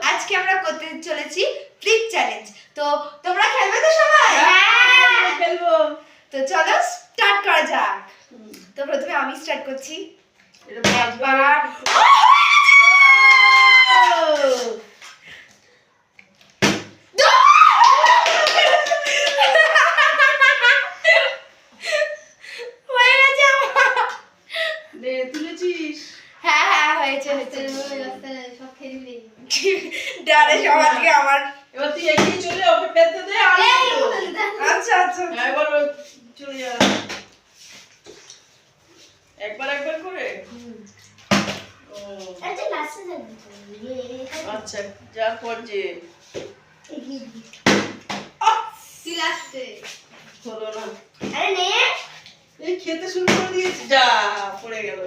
আজকে আমরা করতে চলেছি ফ্লিপ চ্যালেঞ্জ। তো তোমরা খেলবে তো সবাই? হ্যাঁ খেলবো। তো চলো স্টার্ট করা যাক। তো প্রথমে আমি স্টার্ট করছি। একবার তুলেছিস? হ্যাঁ হ্যাঁ হয়েছে হয়েছে। সব খেয়ে দিবি। ডারে সবাইকে আমার এবার তুই এগিয়ে চলে ওকে পেতে দে। আচ্ছা আচ্ছা এবার চলে যা একবার একবার করে। আচ্ছা লাস্টে যাবি। আচ্ছা যা করছে তুই লাস্টে। হলো না। আরে নে। এই খেতে শুরু করে দিয়েছি। যা পড়ে গেল।